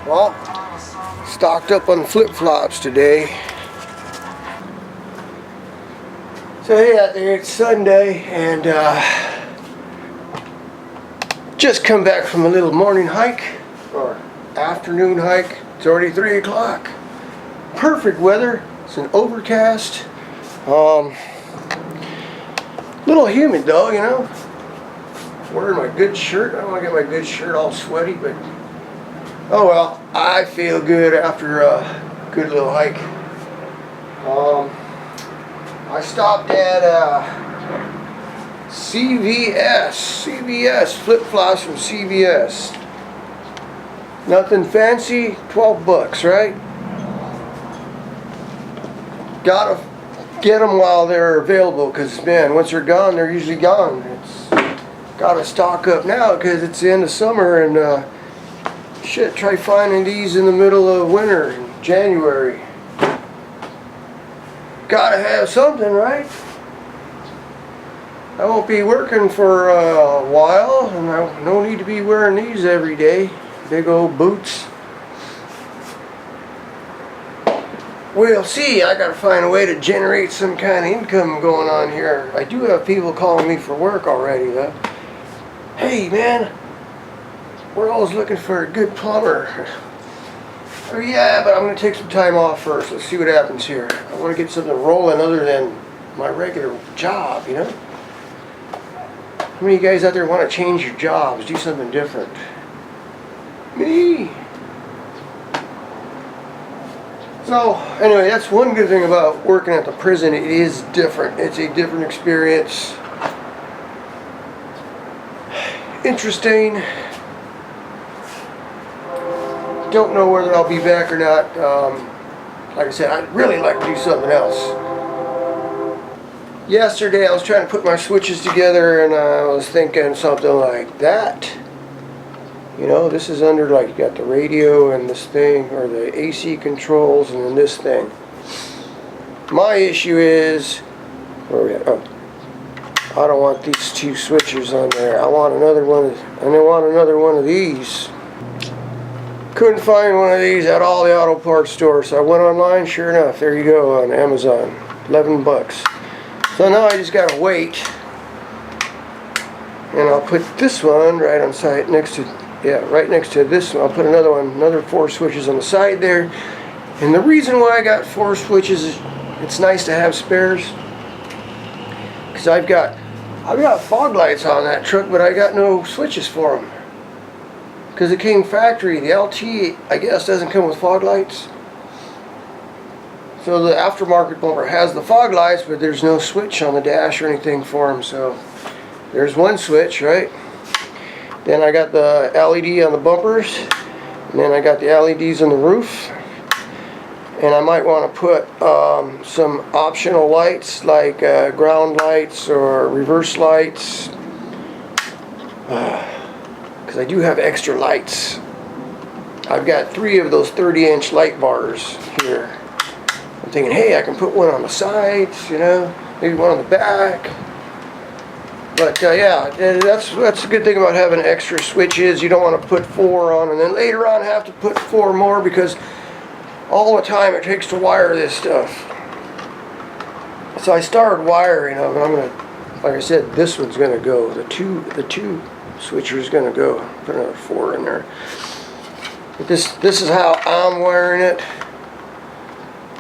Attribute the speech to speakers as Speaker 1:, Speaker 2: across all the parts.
Speaker 1: Well, stocked up on flip-flops today. So hey out there, it's Sunday, and just come back from a little morning hike, or afternoon hike. It's already 3 o'clock. Perfect weather. It's an overcast. Little humid though, you know. Wearing my good shirt. I don't want to get my good shirt all sweaty, but oh well. I feel good after a good little hike. I stopped at CVS flip-flops from CVS. Nothing fancy, 12 bucks, right? Gotta get them while they're available, because man, once they're gone, they're usually gone. It's gotta stock up now because it's the end of summer, and shit, try finding these in the middle of winter in January. Gotta have something, right? I won't be working for a while, and I no need to be wearing these every day. Big old boots. We'll see. I gotta find a way to generate some kind of income going on here. I do have people calling me for work already though. Hey man, we're always looking for a good plumber. Oh yeah, but I'm going to take some time off first. Let's see what happens here. I want to get something rolling other than my regular job, you know? How many of you guys out there want to change your jobs, do something different? Me! So, anyway, that's one good thing about working at the prison. It is different. It's a different experience. Interesting. Don't know whether I'll be back or not. Like I said, I'd really like to do something else. Yesterday I was trying to put my switches together, and I was thinking something like that. You know, this is under, like, you got the radio and this thing, or the AC controls, and then this thing. My issue is, where are we at? Oh, I don't want these two switches on there. I want another one, and I want another one of these. Couldn't find one of these at all the auto parts stores, so I went online. Sure enough, there you go on Amazon, 11 bucks. So now I just gotta wait, and I'll put this one right on side next to, yeah, right next to this one. I'll put another one, another 4 switches on the side there. And the reason why I got 4 switches is it's nice to have spares, because I've got fog lights on that truck, but I got no switches for them. Because it came factory. The LT, I guess, doesn't come with fog lights. So the aftermarket bumper has the fog lights, but there's no switch on the dash or anything for them. So there's one switch, right? Then I got the LED on the bumpers, and then I got the LEDs on the roof. And I might want to put some optional lights, like ground lights or reverse lights. I do have extra lights. I've got 3 of those 30-inch light bars here. I'm thinking, hey, I can put one on the sides, you know, maybe one on the back. But yeah, that's a good thing about having extra switches. You don't want to put 4 on and then later on have to put 4 more, because all the time it takes to wire this stuff. So I started wiring them, and I'm gonna, like I said, this one's gonna go. The two switcher is going to go. Put another 4 in there. But this is how I'm wiring it.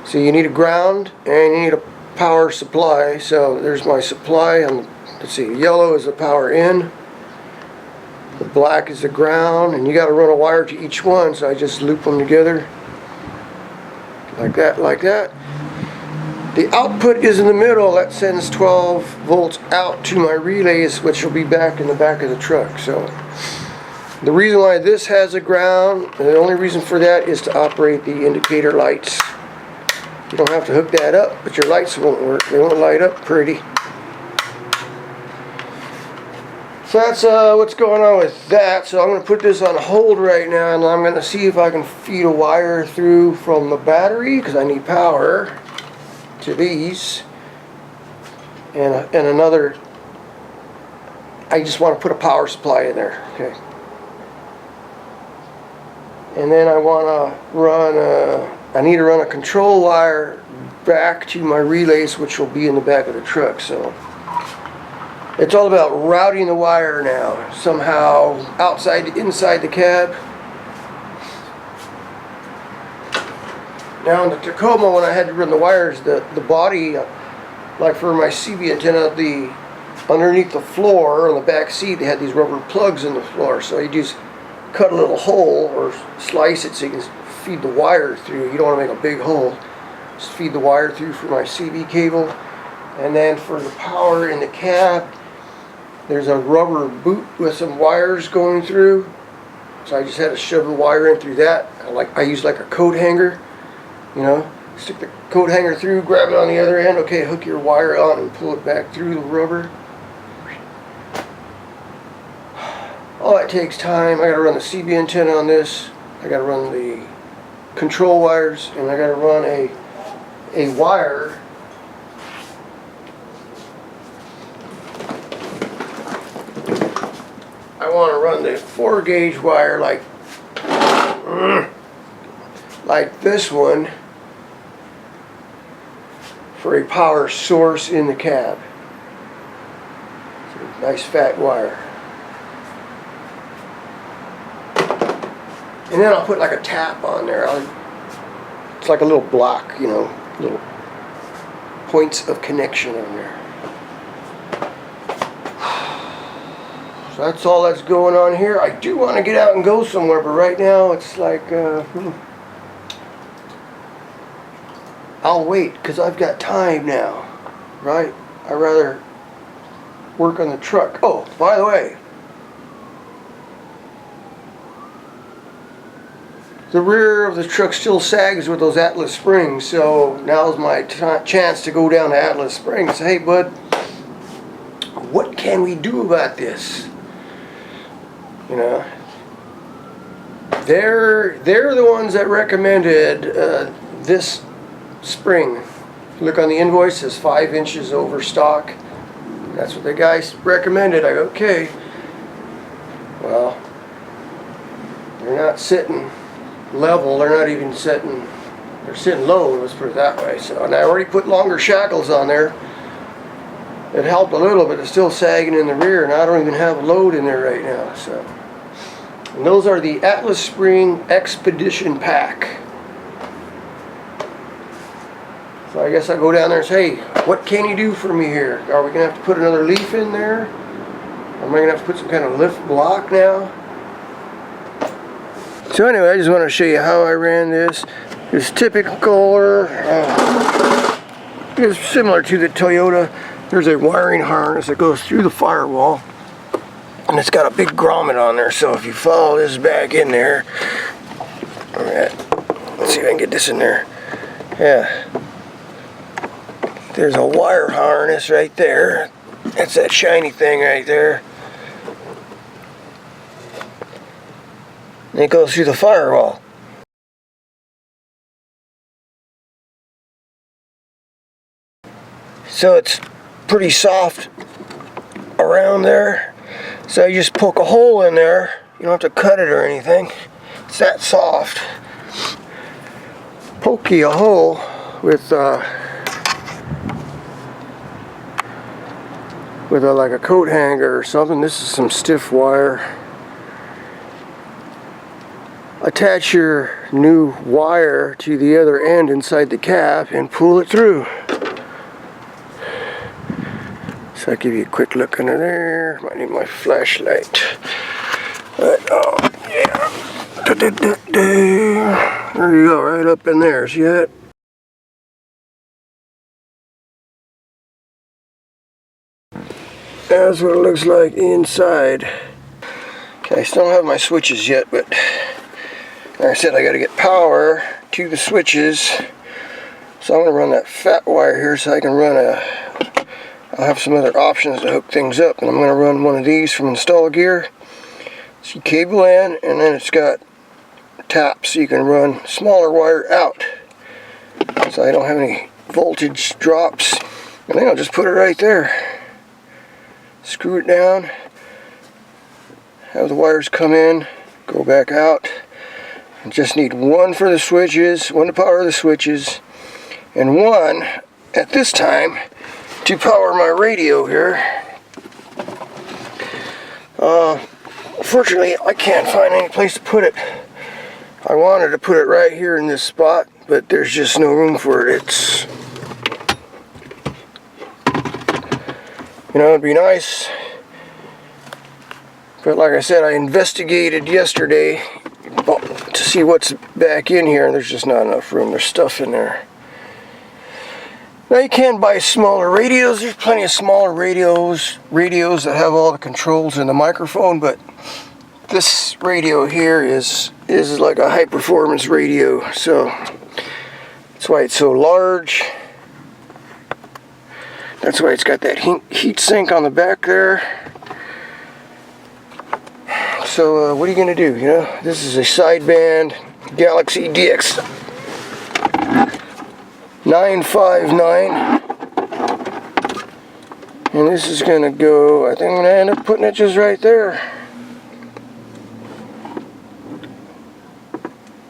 Speaker 1: So you need a ground and you need a power supply. So there's my supply. Let's see, yellow is the power in, the black is the ground, and you got to run a wire to each one. So I just loop them together like that, like that. The output is in the middle. That sends 12 volts out to my relays, which will be back in the back of the truck. So the reason why this has a ground, and the only reason for that, is to operate the indicator lights. You don't have to hook that up, but your lights won't work. They won't light up pretty. So that's what's going on with that. So I'm going to put this on hold right now, and I'm going to see if I can feed a wire through from the battery, because I need power, to these, and another. I just want to put a power supply in there. Okay. And then I want to run I need to run a control wire back to my relays, which will be in the back of the truck. So it's all about routing the wire now, somehow outside, inside the cab. Now in the Tacoma, when I had to run the wires, the body, like for my CB antenna, underneath the floor on the back seat, they had these rubber plugs in the floor. So you just cut a little hole or slice it so you can feed the wire through. You don't want to make a big hole. Just feed the wire through for my CB cable. And then for the power in the cab, there's a rubber boot with some wires going through. So I just had to shove the wire in through that. I use like a coat hanger, you know. Stick the coat hanger through, grab it on the other end. Okay, hook your wire on and pull it back through the rubber. All that takes time. I got to run the CB antenna on this. I got to run the control wires, and I got to run a wire I want to run the 4-gauge wire like this one for a power source in the cab. It's a nice fat wire. And then I'll put like a tap on there. It's like a little block, you know, little points of connection on there. So that's all that's going on here. I do want to get out and go somewhere, but right now it's like, I'll wait because I've got time now, right? I'd rather work on the truck. Oh, by the way, the rear of the truck still sags with those Atlas springs, so now's my chance to go down to Atlas Springs and say, hey bud, what can we do about this? You know, they're the ones that recommended this spring. Look on the invoice, it says 5 inches over stock. That's what the guys recommended. I go, okay, well, they're not sitting level, they're not even sitting, they're sitting low, let's put it that way. So, and I already put longer shackles on there. It helped a little, but it's still sagging in the rear, and I don't even have a load in there right now. So, and those are the Atlas Spring Expedition Pack. So I guess I'll go down there and say, hey, what can you do for me here? Are we going to have to put another leaf in there? Am I going to have to put some kind of lift block now? So anyway, I just want to show you how I ran this. It's typical, it's similar to the Toyota. There's a wiring harness that goes through the firewall, and it's got a big grommet on there. So if you follow this back in there, let's see if I can get this in there. Yeah, there's a wire harness right there. That's that shiny thing right there. And it goes through the firewall. So it's pretty soft around there. So you just poke a hole in there. You don't have to cut it or anything. It's that soft. Poke a hole with like a coat hanger or something. This is some stiff wire. Attach your new wire to the other end inside the cap and pull it through. So I'll give you a quick look under there. Might need my flashlight. But, oh, yeah. There you go, right up in there. See that? That's what it looks like inside. Okay, I still don't have my switches yet, but like I said, I got to get power to the switches. So I'm going to run that fat wire here so I can run I'll have some other options to hook things up, and I'm going to run one of these from Install Gear. So you cable in, and then it's got taps so you can run smaller wire out. So I don't have any voltage drops. And then I'll just put it right there. Screw it down. Have the wires come in, go back out. And just need one for the switches, one to power the switches, and one at this time to power my radio here. Unfortunately, I can't find any place to put it. I wanted to put it right here in this spot, but there's just no room for it. It's, you know, it'd be nice, but like I said, I investigated yesterday to see what's back in here, and there's just not enough room. There's stuff in there. Now you can buy smaller radios. There's plenty of smaller radios that have all the controls and the microphone, but this radio here is like a high performance radio, so that's why it's so large. That's why it's got that heat sink on the back there. So what are you going to do? You know, this is a sideband Galaxy DX 959, and this is going to go, I think I'm going to end up putting it just right there.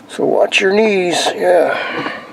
Speaker 1: So watch your knees, yeah.